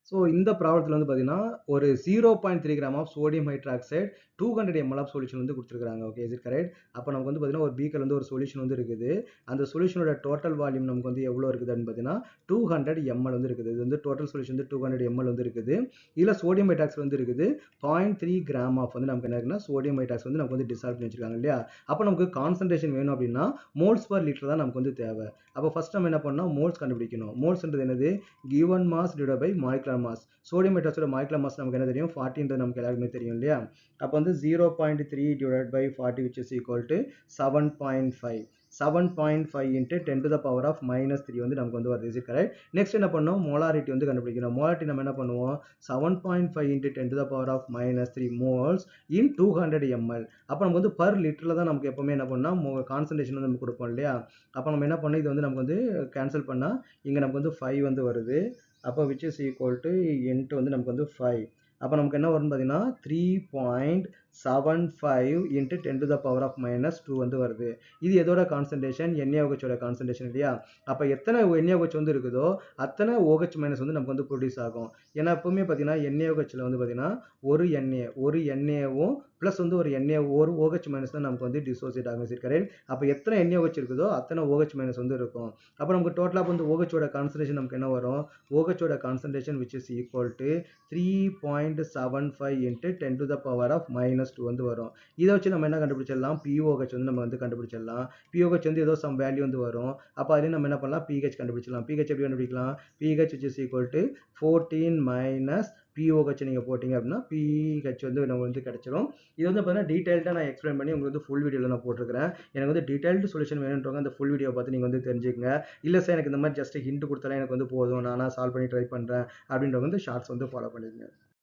So இந்த ப்ராப்ளத்தில் வந்து பார்த்தீங்கன்னா ஒரு 0.3 gram of sodium hydroxide 200 ml of solution வந்து கொடுத்துருக்காங்க. Okay, is it correct? அப்போ நமக்கு வந்து பார்த்தீங்கன்னா ஒரு பீக்கர் வந்து ஒரு சொல்யூஷன் வந்து இருக்குது. அந்த சொல்யூஷனோட டோட்டல் வால்யூம் நமக்கு வந்து எவ்வளோ இருக்குதுன்னு பார்த்தீங்கன்னா 200 ml வந்து இருக்குது. இது வந்து டோட்டல் சொல்யூஷன் வந்து 200 ml வந்து இருக்குது. இதில் சோடியம் ஹைட்ராக்சைடு வந்து இருக்குது 0.3 கிராம் ஆஃப் வந்து நமக்கு என்ன இருக்குன்னா சோடியம் ஹைட்ராக்சைடு வந்து நமக்கு வந்து டிசால்வ் பண்ணி வச்சிருக்காங்க இல்லையா? அப்போ நமக்கு கான்சன்ட்ரேஷன் வேணும் அப்படின்னா மோல்ஸ் பர் லிட்டர் தான் நமக்கு வந்து தேவை. அப்போ ஃபர்ஸ்ட் நம்ம என்ன பண்ணோம், மோல்ஸ் கண்டுபிடிக்கணும். மோல்ஸ்ன்றது என்னது? Given mass divide by molecular mass. Sodium hydroxide molecular mass நமக்கு என்ன தெரியும்? 40ன்றது நமக்கு எல்லாருக்குமே தெரியும் இல்லையா? அப்போ வந்து 0.3 divided by 40 which is equal to 7.5. 7.5 into 10 to the power of minus 3 வந்து நமக்கு வந்து வருது. Is correct? நெக்ஸ்ட் என்ன பண்ணோம், மோலாரிட்டி வந்து கண்டுபிடிக்கணும். மோலாரிட்டி நம்ம என்ன பண்ணுவோம், 7.5 into 10 to the power of minus 3 moles in 200 ml. அப்போ நமக்கு வந்து பர் லிட்டரில் தான் நமக்கு எப்பவுமே என்ன பண்ணோம் கான்சன்ட்ரேஷன் வந்து நம்ம கொடுப்போம் இல்லையா? அப்போ நம்ம என்ன பண்ணோம், இது வந்து நமக்கு வந்து கேன்சல் பண்ணால் இங்கே நமக்கு வந்து 5 வந்து வருது. அப்போ which is equal to into வந்து நமக்கு வந்து 5. அப்போ நமக்கு என்ன வரும்னு பார்த்தீங்கன்னா 3.75 into 10 to the power of minus 2 வந்து வருது. இது எதோட கான்சன்ட்ரேஷன்? NaOH கான்சன்ட்ரேஷன் இல்லையா? அப்போ எத்தனை NaOH வந்து இருக்குதோ அத்தனை OH மைனஸ் வந்து நமக்கு வந்து ப்ரொடியூஸ் ஆகும். ஏன்னா எப்பவுமே பார்த்தீங்கன்னா NaOHல வந்து பார்த்தீங்கன்னா ஒரு Naவும் ப்ளஸ் வந்து ஒரு OH மைனஸ் தான் நமக்கு வந்து டிசோசியேட் ஆகும். சரி கரெக்ட்? அப்போ எத்தனை NaOH இருக்குதோ அத்தனை OH மைனஸ் வந்து இருக்கும். அப்போ நமக்கு டோட்டலாக வந்து OHோட கான்சன்ட்ரேஷன் நமக்கு என்ன வரும்? OHோட concentration which is equal to 3.75 into 10 to the power of minus 2 வந்து வரும். இதை வச்சு நம்ம என்ன கண்டுபிடிச்சிடலாம், POH வந்து நம்ம வந்து கண்டுபிடிச்சிடலாம். POH வந்து ஏதோ சம் வேல்யூ வந்து வரும். அப்போ அதுலேயும் நம்ம என்ன பண்ணலாம், pH கண்டுபிடிச்சிடலாம். pH எப்படி கண்டுபிடிக்கலாம்? pH which is equal to 14 minus POH நீங்கள் போட்டிங்க அப்படின்னா pH வந்து நம்ம வந்து கிடைச்சிடும். இது வந்து பார்த்தீங்கன்னா டீட்டெயில்டாக நான் எக்ஸ்பிளைன் பண்ணி உங்களுக்கு வந்து ஃபுல் வீடியோவில் நான் போட்டிருக்கிறேன். எனக்கு வந்து டீட்டெயில்டு சொல்யூஷன் வேணுன்றவங்க அந்த ஃபுல் வீடியோ பார்த்து நீங்கள் வந்து தெரிஞ்சுக்கங்க. இல்லை சார் எனக்கு இந்த மாதிரி ஜஸ்ட் ஹிண்ட் கொடுத்தாலே எனக்கு வந்து போதும், நானாக சால்வ் பண்ணி ட்ரை பண்ணுறேன் அப்படின்றவங்க வந்து ஷார்ட்ஸ் வந்து ஃபாலோ பண்ணிடுங்க.